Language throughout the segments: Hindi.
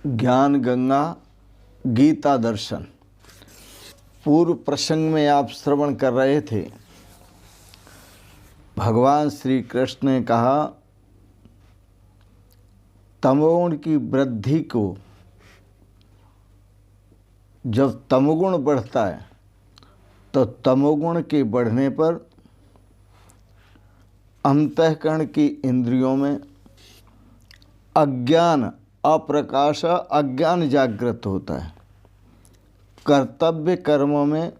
ज्ञान गंगा गीता दर्शन। पूर्व प्रसंग में आप श्रवण कर रहे थे, भगवान श्री कृष्ण ने कहा तमोगुण की वृद्धि को, जब तमोगुण बढ़ता है तो तमोगुण के बढ़ने पर अंतःकरण की इंद्रियों में अज्ञान अप्रकाश अज्ञान जागृत होता है। कर्तव्य कर्मों में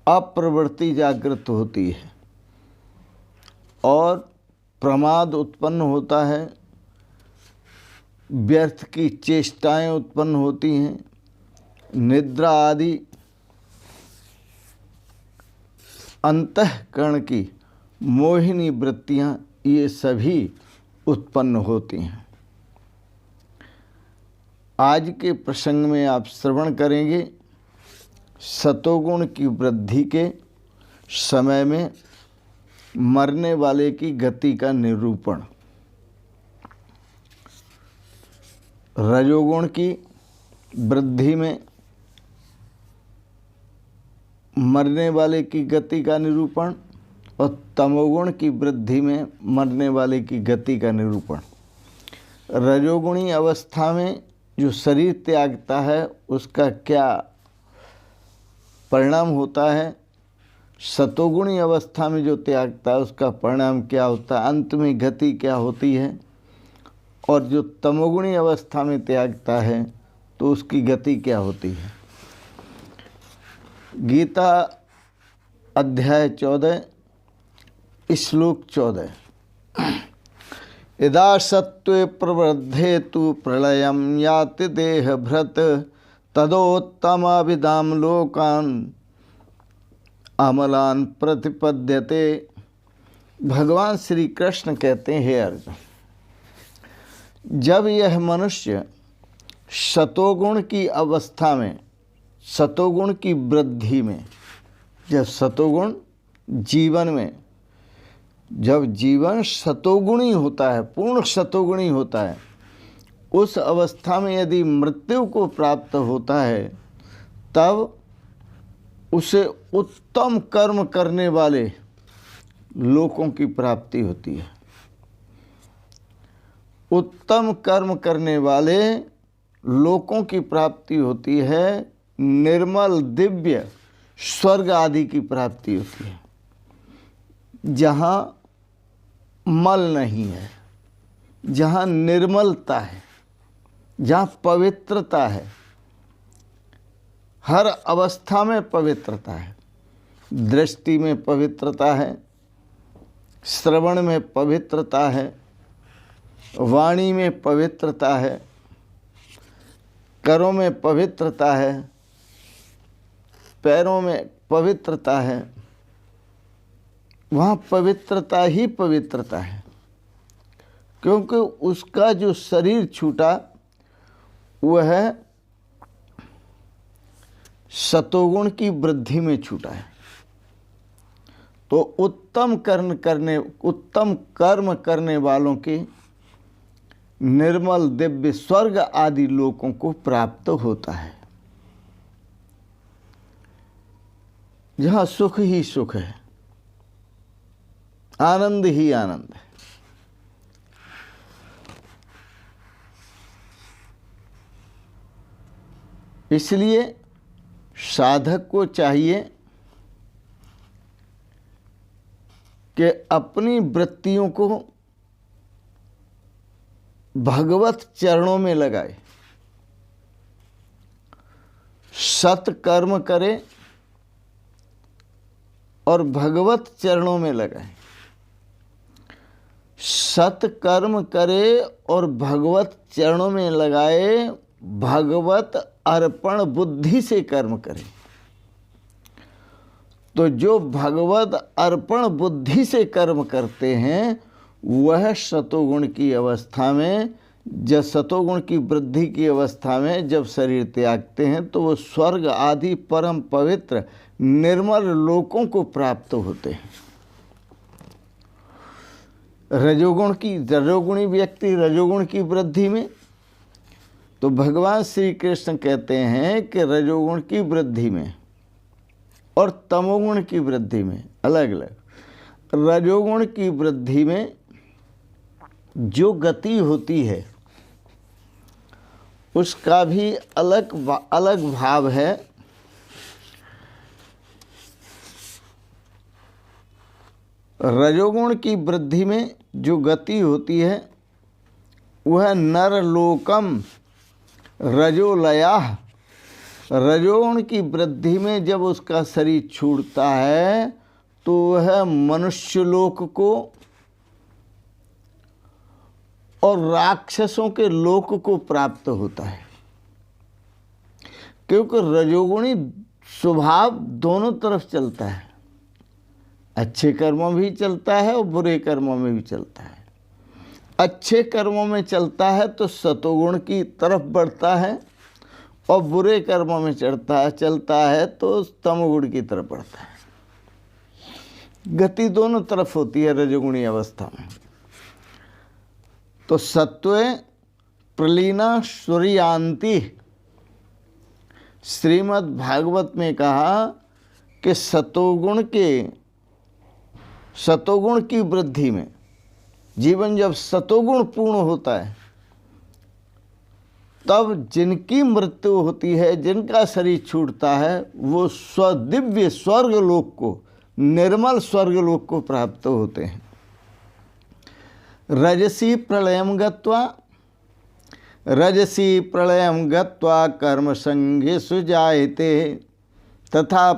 अप्रवृत्ति जागृत होती है और प्रमाद उत्पन्न होता है, व्यर्थ की चेष्टाएं उत्पन्न होती हैं, निद्रा आदि अंतःकरण की मोहिनी वृत्तियां ये सभी उत्पन्न होती हैं। आज के प्रसंग में आप श्रवण करेंगे सतोगुण की वृद्धि के समय में मरने वाले की गति का निरूपण। रजोगुण की वृद्धि में मरने वाले की गति का निरूपण और तमोगुण की वृद्धि में मरने वाले की गति का निरूपण। रजोगुणी अवस्था में जो शरीर त्यागता है उसका क्या परिणाम होता है, सतोगुणी अवस्था में जो त्यागता है उसका परिणाम क्या होता है, अंत में गति क्या होती है, और जो तमोगुणी अवस्था में त्यागता है तो उसकी गति क्या होती है। गीता अध्याय 14 श्लोक 14। यदा सत्त्वे प्रवृद्धे तु प्रलयं याति देहभृत् तदोत्तमाभिधां लोकान् अमलान् प्रतिपद्यते। भगवान श्री कृष्ण कहते हैं, हे अर्जुन, जब यह मनुष्य सतोगुण की अवस्था में, सतोगुण की वृद्धि में, जब सतोगुण जीवन में, जब जीवन सतोगुणी होता है, पूर्ण सतोगुणी होता है, उस अवस्था में यदि मृत्यु को प्राप्त होता है तब उसे उत्तम कर्म करने वाले लोगों की प्राप्ति होती है। उत्तम कर्म करने वाले लोगों की प्राप्ति होती है, निर्मल दिव्य स्वर्ग आदि की प्राप्ति होती है, जहाँ मल नहीं है, जहाँ निर्मलता है, जहाँ पवित्रता है, हर अवस्था में पवित्रता है। दृष्टि में पवित्रता है, श्रवण में पवित्रता है, वाणी में पवित्रता है, करों में पवित्रता है, पैरों में पवित्रता है। वहाँ पवित्रता ही पवित्रता है, क्योंकि उसका जो शरीर छूटा वह सतोगुण की वृद्धि में छूटा है। तो उत्तम कर्म करने वालों के निर्मल दिव्य स्वर्ग आदि लोकों को प्राप्त होता है, जहाँ सुख ही सुख है, आनंद ही आनंद है। इसलिए साधक को चाहिए कि अपनी वृत्तियों को भगवत चरणों में लगाए, सत्कर्म करे और भगवत चरणों में लगाए। सत्कर्म करे और भगवत चरणों में लगाए, भगवत अर्पण बुद्धि से कर्म करे। तो जो भगवत अर्पण बुद्धि से कर्म करते हैं वह सतोगुण की अवस्था में, जब सतोगुण की वृद्धि की अवस्था में जब शरीर त्यागते हैं तो वो स्वर्ग आदि परम पवित्र निर्मल लोकों को प्राप्त होते हैं। रजोगुणी व्यक्ति रजोगुण की वृद्धि में तो भगवान श्री कृष्ण कहते हैं कि रजोगुण की वृद्धि में और तमोगुण की वृद्धि में अलग अलग। रजोगुण की वृद्धि में जो गति होती है उसका भी अलग अलग भाव है। रजोगुण की वृद्धि में जो गति होती है वह नरलोकम रजोलया। रजोगुण की वृद्धि में जब उसका शरीर छूटता है तो वह मनुष्यलोक को और राक्षसों के लोक को प्राप्त होता है, क्योंकि रजोगुणी स्वभाव दोनों तरफ चलता है, अच्छे कर्मों में भी चलता है और बुरे कर्मों में भी चलता है। अच्छे कर्मों में चलता है तो सतोगुण की तरफ बढ़ता है और बुरे कर्मों में चलता है तो तमोगुण की तरफ बढ़ता है। गति दोनों तरफ होती है रजोगुणी अवस्था में। तो सत्वे प्रलीना सूर्यांति, श्रीमद् भागवत में कहा कि सतोगुण की वृद्धि में जीवन जब सतोगुण पूर्ण होता है तब जिनकी मृत्यु होती है, जिनका शरीर छूटता है, वो स्वदिव्य स्वर्गलोक को, निर्मल स्वर्गलोक को प्राप्त होते हैं। रजसी प्रलयम गत्वा कर्म संगेषु जायते तथा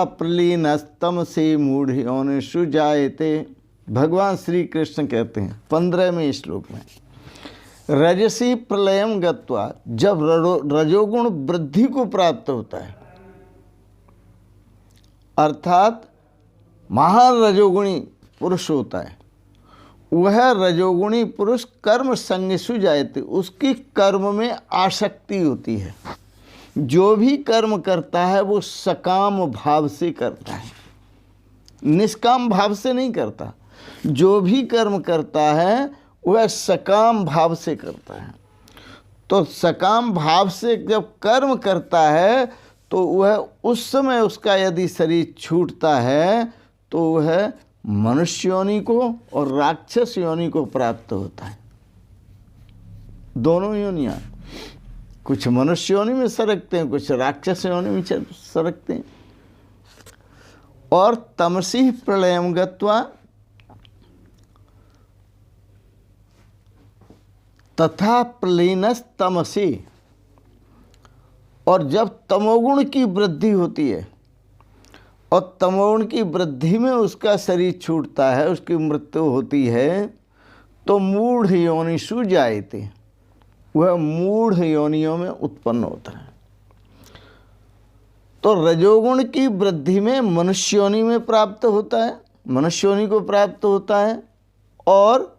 प्रलीनस्तमसि मूढ़योनिषु जायते। भगवान श्री कृष्ण कहते हैं 15वें श्लोक में, रजसी प्रलयम गत्वा, जब रजोगुण वृद्धि को प्राप्त होता है, अर्थात महान रजोगुणी पुरुष होता है, वह रजोगुणी पुरुष कर्म संगेषु जायते, उसकी कर्म में आसक्ति होती है। जो भी कर्म करता है वो सकाम भाव से करता है, निष्काम भाव से नहीं करता। जो भी कर्म करता है वह सकाम भाव से करता है। तो सकाम भाव से जब कर्म करता है तो वह उस समय उसका यदि शरीर छूटता है तो वह मनुष्य योनि को और राक्षस योनि को प्राप्त होता है। दोनों योनियां, कुछ मनुष्य योनि में सरकते हैं, कुछ राक्षस योनि में सरकते हैं। और तमसी प्रलयम गत्वा तथा प्रलीनस्तमसि, और जब तमोगुण की वृद्धि होती है और तमोगुण की वृद्धि में उसका शरीर छूटता है, उसकी मृत्यु होती है, तो मूढ़ योनिषु जायते, वह मूढ़ योनियों में उत्पन्न होता है। तो रजोगुण की वृद्धि में मनुष्य योनि में प्राप्त होता है, मनुष्य योनि को प्राप्त होता है, और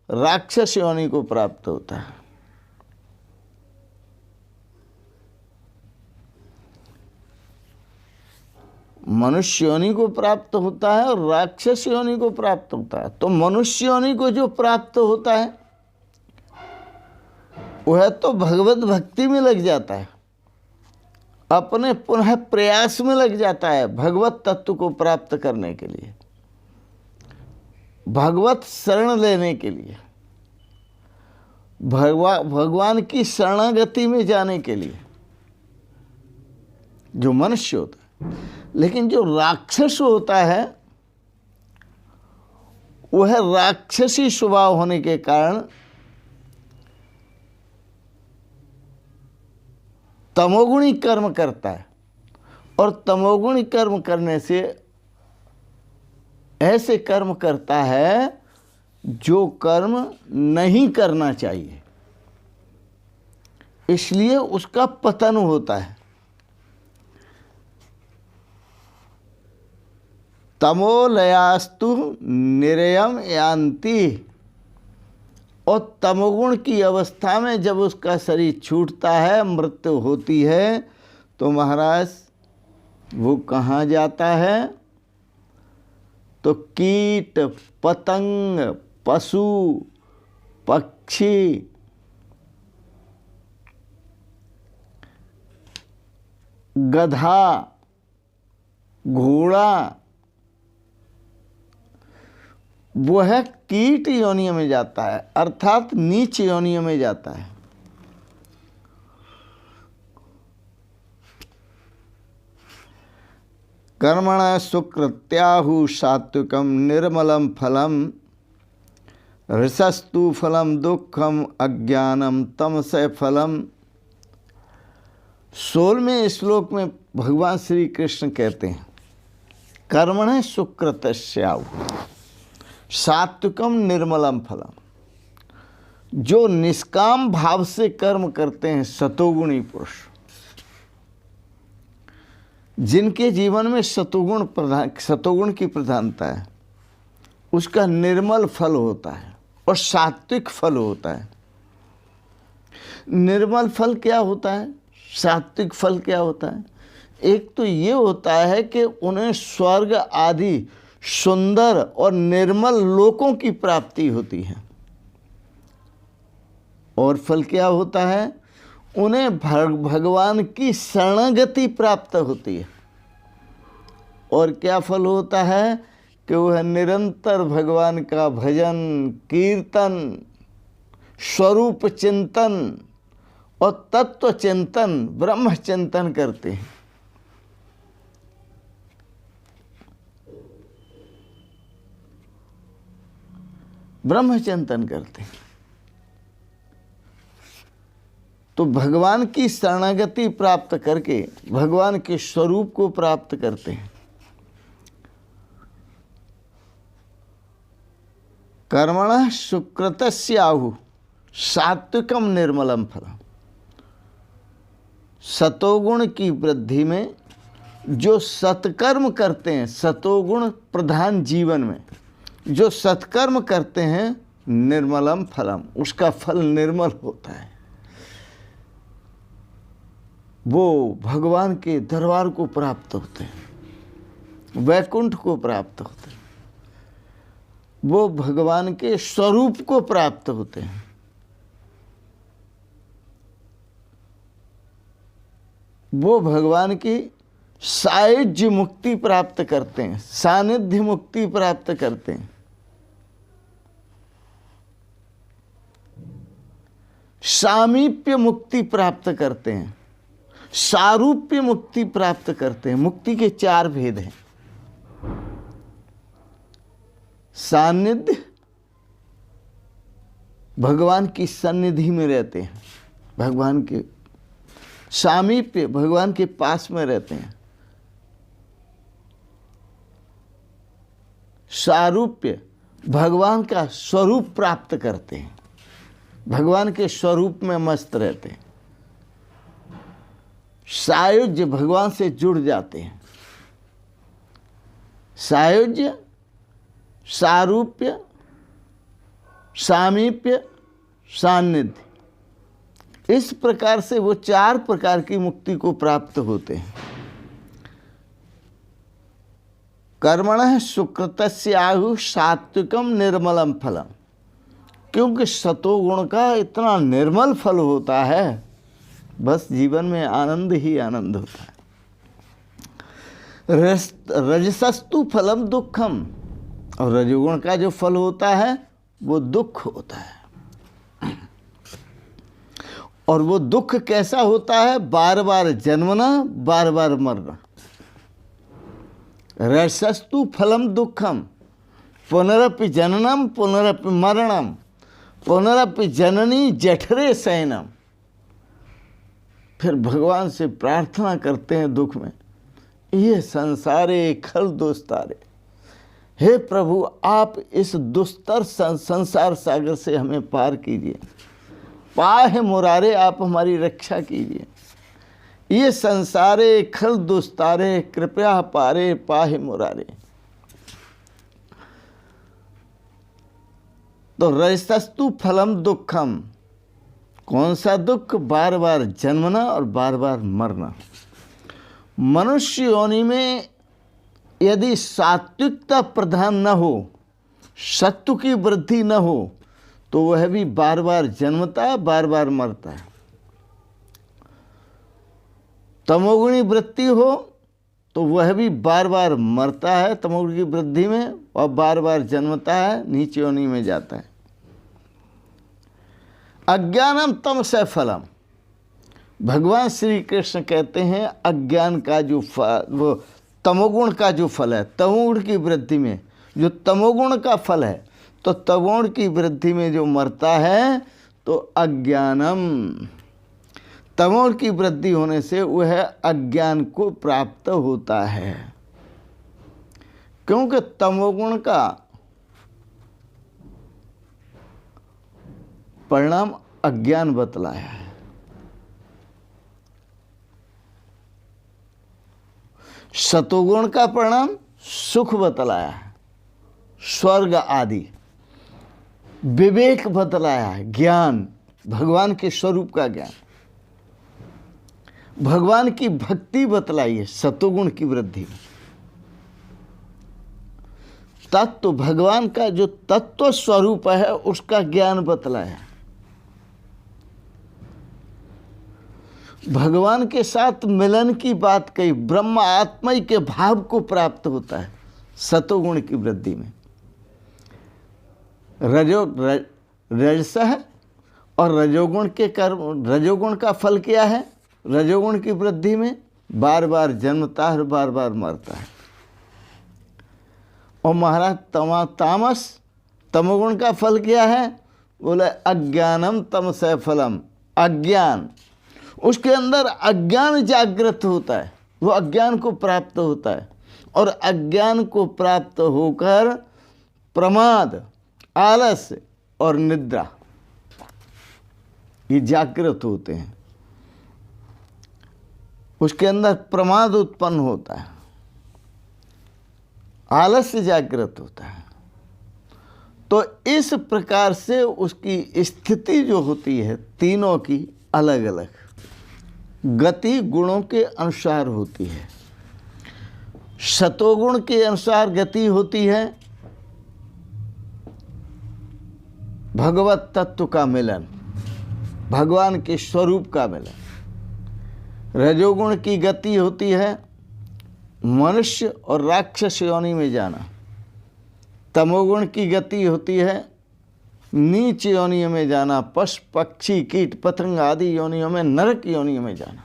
राक्षस योनि को प्राप्त होता है। मनुष्य योनि को प्राप्त होता है और राक्षस योनि को प्राप्त होता है। तो मनुष्य योनि को जो प्राप्त होता है वह तो भगवत भक्ति में लग जाता है, अपने पुनः प्रयास में लग जाता है भगवत तत्व को प्राप्त करने के लिए, भगवत शरण लेने के लिए, भगवान की शरणागति में जाने के लिए, जो मनुष्य होता है। लेकिन जो राक्षस होता है वह राक्षसी स्वभाव होने के कारण तमोगुणी कर्म करता है, और तमोगुणी कर्म करने से ऐसे कर्म करता है जो कर्म नहीं करना चाहिए, इसलिए उसका पतन होता है। तमोलयास्तु निरयम यान्ति, और तमोगुण की अवस्था में जब उसका शरीर छूटता है, मृत्यु होती है, तो महाराज वो कहाँ जाता है? तो कीट पतंग पशु पक्षी गधा, घोड़ा, वह कीट योनियों में जाता है, अर्थात नीच योनियों में जाता है। कर्मण सुकृत्याहु सात्विकम निर्मलम फलम रसस्तु फलम दुखम अज्ञानम तमस फलम। 16वें श्लोक में भगवान श्री कृष्ण कहते हैं, कर्मण सुकृतस्याहु सात्विकम निर्मलम फलम। जो निष्काम भाव से कर्म करते हैं, सतोगुणी पुरुष, जिनके जीवन में सतोगुण की प्रधानता है, उसका निर्मल फल होता है और सात्विक फल होता है। निर्मल फल क्या होता है, सात्विक फल क्या होता है? एक तो ये होता है कि उन्हें स्वर्ग आदि सुंदर और निर्मल लोकों की प्राप्ति होती है। और फल क्या होता है? उन्हें भगवान की शरणागति प्राप्त होती है। और क्या फल होता है कि वह निरंतर भगवान का भजन, कीर्तन, स्वरूप चिंतन और तत्व चिंतन, ब्रह्म चिंतन करते हैं। ब्रह्म चिंतन करते हैं तो भगवान की शरणागति प्राप्त करके भगवान के स्वरूप को प्राप्त करते हैं। कर्मणः सुकृतस्याहु सात्विकम निर्मलम फलम। सतोगुण की वृद्धि में जो सत्कर्म करते हैं, सतोगुण प्रधान जीवन में जो सत्कर्म करते हैं, निर्मलम फलम, उसका फल निर्मल होता है। वो भगवान के दरबार को प्राप्त होते हैं, वैकुंठ को प्राप्त होते हैं, वो भगवान के स्वरूप को प्राप्त होते हैं। वो भगवान की सायुज्य मुक्ति प्राप्त करते हैं, सानिध्य मुक्ति प्राप्त करते हैं, सामीप्य मुक्ति प्राप्त करते हैं, सारूप्य मुक्ति प्राप्त करते हैं। मुक्ति के 4 भेद हैं। सानिध्य, भगवान की सन्निधि में रहते हैं, भगवान के सामीप्य, भगवान के पास में रहते हैं। सारूप्य, भगवान का स्वरूप प्राप्त करते हैं, भगवान के स्वरूप में मस्त रहते हैं। सायुज्य, भगवान से जुड़ जाते हैं। सायुज्य, सारूप्य, सामीप्य, सान्निध्य, इस प्रकार से वो 4 प्रकार की मुक्ति को प्राप्त होते हैं। कर्मणः सुकृतस्याहु सात्विकम निर्मलम फलम। क्योंकि सतोगुण का इतना निर्मल फल होता है, बस जीवन में आनंद ही आनंद होता है। रजसस्तु फलम दुखम, और रजोगुण का जो फल होता है वो दुख होता है। और वो दुख कैसा होता है? बार बार जन्मना, बार बार मरना। रजसस्तु फलम दुखम, पुनरपि जननम पुनरपि मरणम, पुनरपि जननी जठरे शयनम। फिर भगवान से प्रार्थना करते हैं दुख में, ये संसारे खल दुस्तारे, हे प्रभु आप इस दुस्तर संसार सागर से हमें पार कीजिए, पाहे मुरारे आप हमारी रक्षा कीजिए। ये संसारे खल दुस्तारे, कृपया पारे पाहे मुरारे। तो रजसस्तु फलम दुखम, कौन सा दुख? बार बार जन्मना और बार बार मरना। मनुष्य योनि में यदि सात्विकता प्रधान न हो, सत्व की वृद्धि न हो, तो वह भी बार बार जन्मता है, बार बार मरता है। तमोगुणी वृत्ति हो तो वह भी बार बार मरता है तमोगुण की वृद्धि में, और बार बार जन्मता है, नीचे योनि में जाता है। अज्ञानम तमसः फलम, भगवान श्री कृष्ण कहते हैं अज्ञान का जो फल, वो तमोगुण का जो फल है, तमोगुण की वृद्धि में जो तमोगुण का फल है, तो तमोगुण की वृद्धि में जो मरता है तो अज्ञानम, तमोगुण की वृद्धि होने से वह अज्ञान को प्राप्त होता है। क्योंकि तमोगुण का परिणाम अज्ञान बतलाया है। सतोगुण का परिणाम सुख बतलाया है, स्वर्ग आदि। विवेक बतलाया है, ज्ञान, भगवान के स्वरूप का ज्ञान, भगवान की भक्ति बतलाई है सतोगुण की वृद्धि। तत्व, भगवान का जो तत्व स्वरूप है उसका ज्ञान बतलाया। भगवान के साथ मिलन की बात कही, ब्रह्म आत्मा के भाव को प्राप्त होता है सतोगुण की वृद्धि में। रजसः और रजोगुण के कर्म, रजोगुण का फल क्या है? रजोगुण की वृद्धि में बार बार जन्मता है और बार बार मरता है। और महाराज तामस, तमोगुण का फल क्या है? बोले अज्ञानम तमसः फलम, अज्ञान, उसके अंदर अज्ञान जागृत होता है, वो अज्ञान को प्राप्त होता है, और अज्ञान को प्राप्त होकर प्रमाद, आलस्य और निद्रा ये जागृत होते हैं। उसके अंदर प्रमाद उत्पन्न होता है, आलस्य जागृत होता है। तो इस प्रकार से उसकी स्थिति जो होती है तीनों की अलग अलग गति गुणों के अनुसार होती है। सतोगुण के अनुसार गति होती है भगवत तत्व का मिलन, भगवान के स्वरूप का मिलन। रजोगुण की गति होती है मनुष्य और राक्षस योनि में जाना। तमोगुण की गति होती है नीच योनियों में जाना, पशु पक्षी कीट पतंग आदि योनियों में, नरक योनियों में जाना।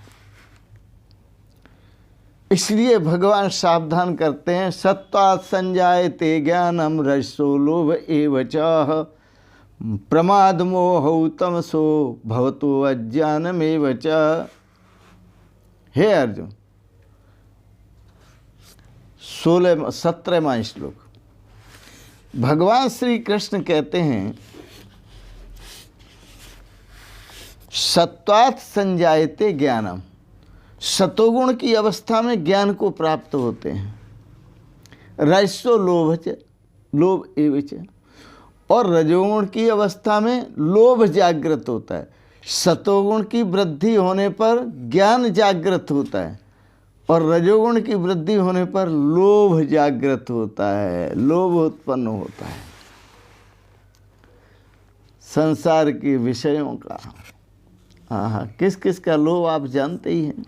इसलिए भगवान सावधान करते हैं, सत्वात् संजायते ज्ञानम रजसो लोभ एव च प्रमाद मोहौ तमसो भवतो अज्ञानमेव च। हे अर्जुन, 17वां श्लोक, भगवान श्री कृष्ण कहते हैं सत्वात् संजायते ज्ञानम, सतोगुण की अवस्था में ज्ञान को प्राप्त होते हैं। रजसो लोभ एव च, और रजोगुण की अवस्था में लोभ जागृत होता है। सतोगुण की वृद्धि होने पर ज्ञान जागृत होता है, और रजोगुण की वृद्धि होने पर लोभ जागृत होता है, लोभ उत्पन्न होता है संसार के विषयों का। हाँ, किस किस का लोभ आप जानते ही हैं,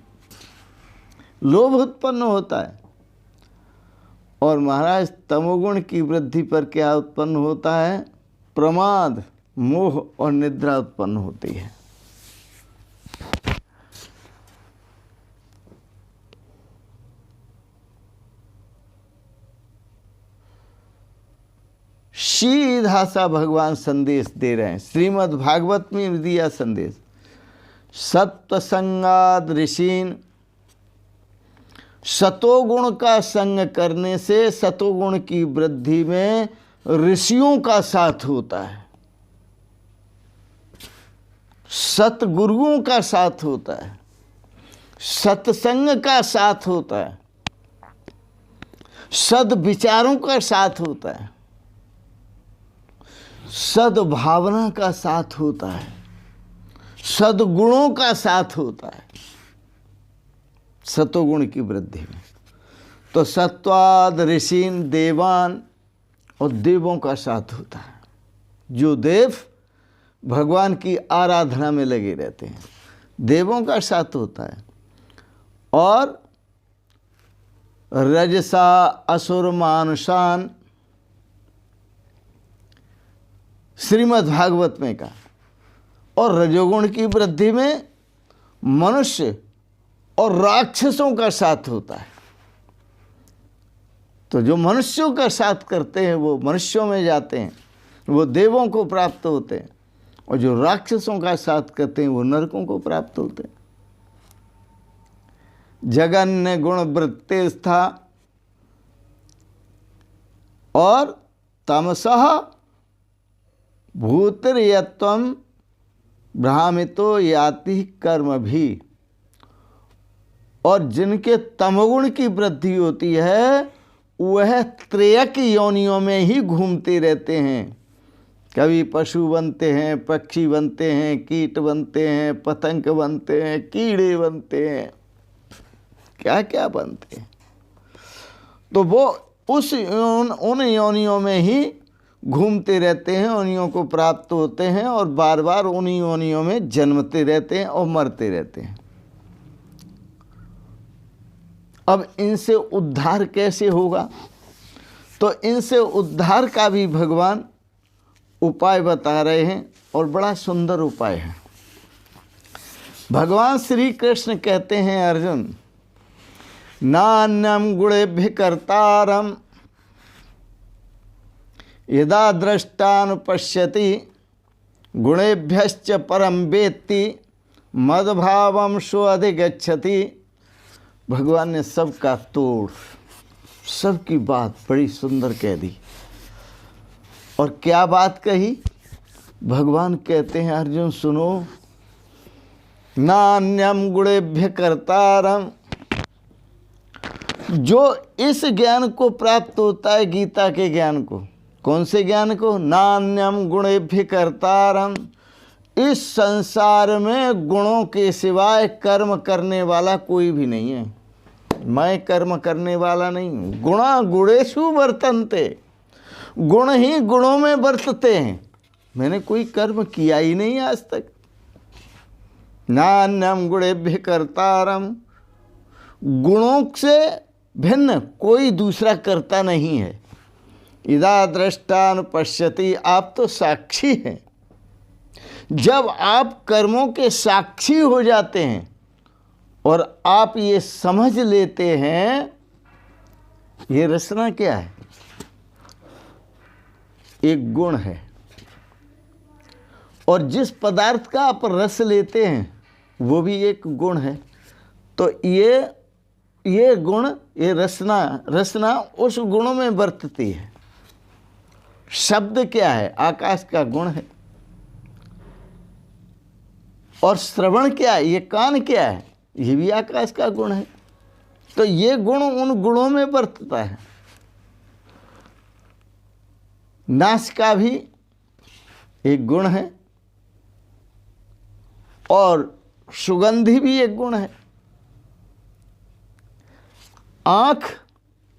लोभ उत्पन्न होता है। और महाराज तमोगुण की वृद्धि पर क्या उत्पन्न होता है? प्रमाद, मोह और निद्रा उत्पन्न होती है। सीधा सा भगवान संदेश दे रहे हैं, श्रीमद् भागवत में दिया संदेश। सत्वसंगाद ऋषीन, सतोगुण का संग करने से सतोगुण की वृद्धि में ऋषियों का साथ होता है, सतगुरुओं का साथ होता है, सत्संग का साथ होता है, सद्विचारों का साथ होता है, सद्भावना का साथ होता है, सद्गुणों का साथ होता है सतोगुण की वृद्धि में। तो सत्वाद ऋषीन, देवान, और देवों का साथ होता है। जो देव भगवान की आराधना में लगे रहते हैं, देवों का साथ होता है। और रजसा असुर मानुषान, श्रीमद् भागवत में कहा। और रजोगुण की वृद्धि में मनुष्य और राक्षसों का साथ होता है। तो जो मनुष्यों का साथ करते हैं वो मनुष्यों में जाते हैं, वो देवों को प्राप्त होते हैं, और जो राक्षसों का साथ करते हैं वो नरकों को प्राप्त होते हैं। जगन्य गुण वृत्ते स्था और तमसः भूतिर्यत्वं भ्रामितो याति कर्म भी। और जिनके तमगुण की वृद्धि होती है वह त्रयक योनियों में ही घूमते रहते हैं। कभी पशु बनते हैं, पक्षी बनते हैं, कीट बनते हैं, पतंग बनते हैं, कीड़े बनते हैं, क्या क्या बनते हैं। तो वो उन योनियों में ही घूमते रहते हैं, उन्हीं को प्राप्त होते हैं और बार बार उन्हीं योनियों में जन्मते रहते हैं और मरते रहते हैं। अब इनसे उद्धार कैसे होगा? तो इनसे उद्धार का भी भगवान उपाय बता रहे हैं, और बड़ा सुंदर उपाय है। भगवान श्री कृष्ण कहते हैं, अर्जुन नान्यम गुणेभ्य कर्तारम यदा द्रष्टानुपश्यति गुणेभ्यश्च परम वेत्ति मद्भावम स्वधिगच्छति। भगवान ने सबका तोड़, सबकी बात बड़ी सुंदर कह दी। और क्या बात कही? भगवान कहते हैं, अर्जुन सुनो, नान्यम गुणेभ्य कर्तारम, जो इस ज्ञान को प्राप्त होता है, गीता के ज्ञान को, कौन से ज्ञान को? नान्यम गुणेभ्य कर्तारम, इस संसार में गुणों के सिवाय कर्म करने वाला कोई भी नहीं है। मैं कर्म करने वाला नहीं हूँ। गुणा गुणेषु वर्तन्ते, गुण ही गुणों में वर्तते हैं। मैंने कोई कर्म किया ही नहीं आज तक। नान्यम गुणेभ्य कर्तारम, गुणों से भिन्न कोई दूसरा कर्ता नहीं है। इदा दृष्टानुपश्यति, आप तो साक्षी हैं। जब आप कर्मों के साक्षी हो जाते हैं और आप ये समझ लेते हैं, ये रसना क्या है? एक गुण है। और जिस पदार्थ का आप रस लेते हैं वो भी एक गुण है। तो ये गुण, ये रसना उस गुणों में वर्तती है। शब्द क्या है? आकाश का गुण है। और श्रवण क्या है? ये कान क्या है? ये भी आकाश का गुण है। तो ये गुण उन गुणों में वर्तता है। नासिका भी एक गुण है और सुगंधी भी एक गुण है। आँख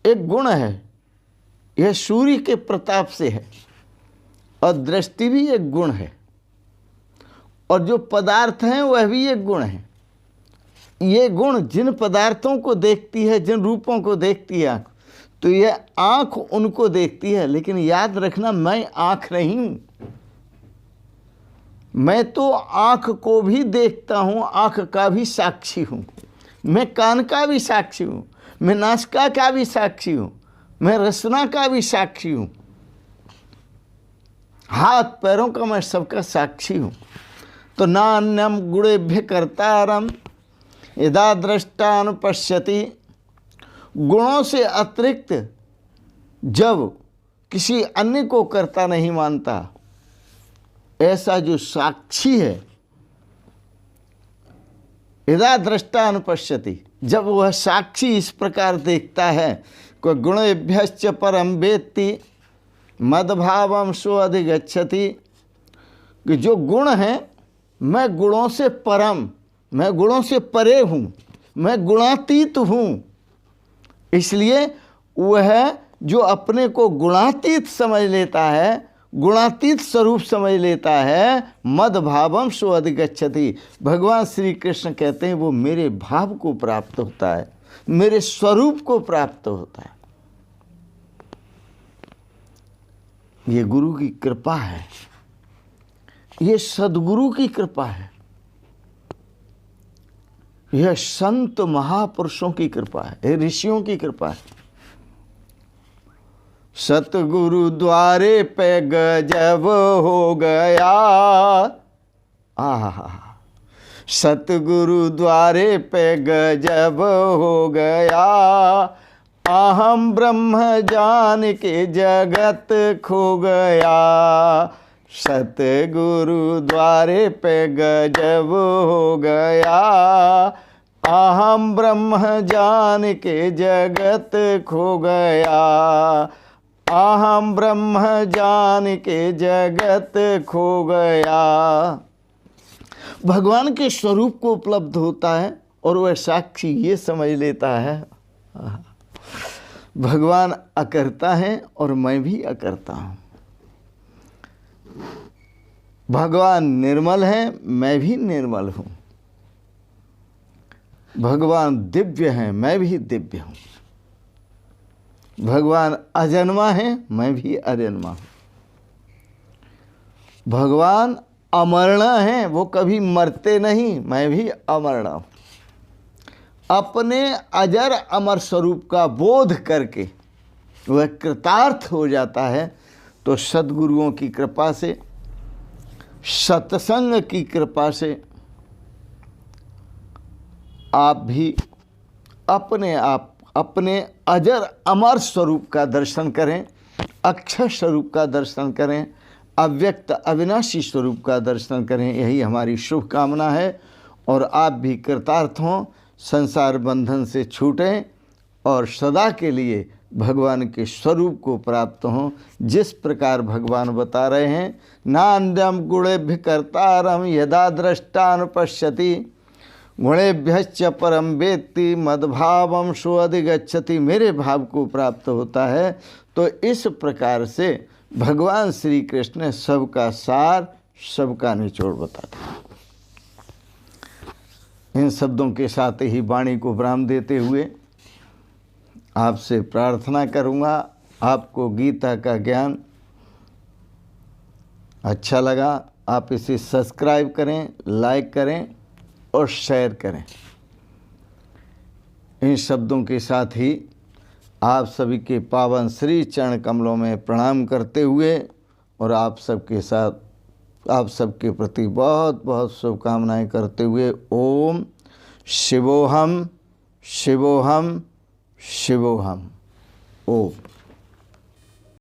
एक गुण है, यह सूर्य के प्रताप से है। और दृष्टि भी एक गुण है। और जो पदार्थ हैं वह भी एक गुण है। ये गुण जिन पदार्थों को देखती है, जिन रूपों को देखती है आँख, तो यह आँख उनको देखती है। लेकिन याद रखना, मैं आँख नहीं हूँ। मैं तो आँख को भी देखता हूँ, आँख का भी साक्षी हूँ। मैं कान का भी साक्षी हूँ, मैं नासिका का भी साक्षी हूँ, मैं रसना का भी साक्षी हूँ, हाथ पैरों का मैं सबका साक्षी हूँ। तो नान्यम गुणेभ्य कर्तारम यदा दृष्टानुपश्यति, गुणों से अतिरिक्त जब किसी अन्य को कर्ता नहीं मानता, ऐसा जो साक्षी है, यदा दृष्टानुपश्यति, जब वह साक्षी इस प्रकार देखता है, कोई गुणेभ्यश्च परम वेत्ति मद्भावम स्वधिगच्छति, कि जो गुण है, मैं गुणों से परम, मैं गुणों से परे हूँ, मैं गुणातीत हूँ। इसलिए वह जो अपने को गुणातीत समझ लेता है, गुणातीत स्वरूप समझ लेता है, मद भावम सो अधिगच्छति। भगवान श्री कृष्ण कहते हैं वो मेरे भाव को प्राप्त होता है, मेरे स्वरूप को प्राप्त होता है। ये गुरु की कृपा है, ये सद्गुरु की कृपा है, यह संत महापुरुषों की कृपा है, ऋषियों की कृपा है। सतगुरु द्वारे पे गजब हो गया, आहा, सतगुरु द्वारे पे गजब हो गया, अहम ब्रह्म जान के जगत खो गया। सतगुरु द्वारे पे गजब हो गया, अहम ब्रह्म जान के जगत खो गया, अहम ब्रह्म जान के जगत खो गया। भगवान के स्वरूप को उपलब्ध होता है और वह साक्षी ये समझ लेता है भगवान अकर्ता है और मैं भी अकर्ता हूँ, भगवान निर्मल है, मैं भी निर्मल हूँ, भगवान दिव्य है, मैं भी दिव्य हूँ, भगवान अजन्मा है, मैं भी अजन्मा हूँ, भगवान अमरना है, वो कभी मरते नहीं, मैं भी अमरना हूँ। अपने अजर अमर स्वरूप का बोध करके वह कृतार्थ हो जाता है। तो सद्गुरुओं की कृपा से, सत्संग की कृपा से आप भी अपने अजर अमर स्वरूप का दर्शन करें, अक्षर स्वरूप का दर्शन करें, अव्यक्त अविनाशी स्वरूप का दर्शन करें, यही हमारी शुभकामना है। और आप भी कृतार्थ हों, संसार बंधन से छूटें और सदा के लिए भगवान के स्वरूप को प्राप्त हों। जिस प्रकार भगवान बता रहे हैं, नान्यम गुणेभ्य कर्तारम यदा दृष्टानुपश्यति, गुणेभ्यश्च परम वेत्ति मद्भावम सो अधिगच्छति। मेरे भाव को प्राप्त होता है। तो इस प्रकार से भगवान श्री कृष्ण सबका सार, सबका निचोड़ बताते हैं। इन शब्दों के साथ ही वाणी को विराम देते हुए आपसे प्रार्थना करूँगा, आपको गीता का ज्ञान अच्छा लगा, आप इसे सब्सक्राइब करें, लाइक करें और शेयर करें। इन शब्दों के साथ ही आप सभी के पावन श्री चरण कमलों में प्रणाम करते हुए और आप सबके प्रति बहुत बहुत शुभकामनाएं करते हुए ओम शिवोहम शिवोहम शिवोहम ओम।